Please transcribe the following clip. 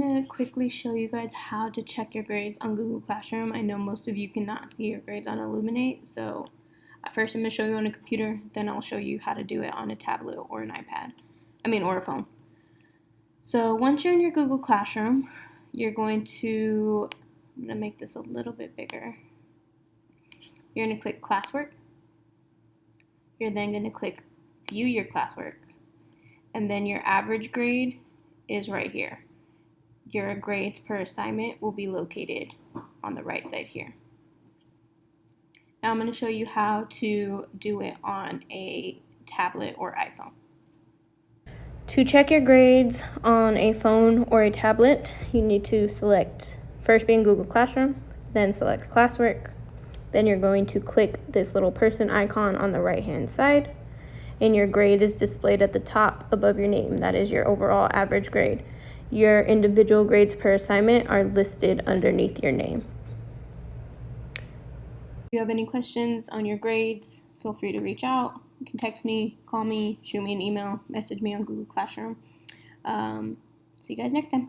going to quickly show you guys how to check your grades on Google Classroom. I know most of you cannot see your grades on Elluminate, so first I'm going to show you on a computer, then I'll show you how to do it on a tablet or an iPad, or a phone. So once you're in your Google Classroom, you're going to, I'm going to make this a little bit bigger. You're going to click Classwork. You're then going to click View Your Classwork. And then your average grade is right here. Your grades per assignment will be located on the right side here. Now I'm going to show you how to do it on a tablet or iPhone. To check your grades on a phone or a tablet, you need to select, first being Google Classroom, then select Classwork. Then you're going to click this little person icon on the right hand side, and your grade is displayed at the top above your name. That is your overall average grade. Your individual grades per assignment are listed underneath your name. If you have any questions on your grades, feel free to reach out. You can text me, call me, shoot me an email, message me on Google Classroom. See you guys next time.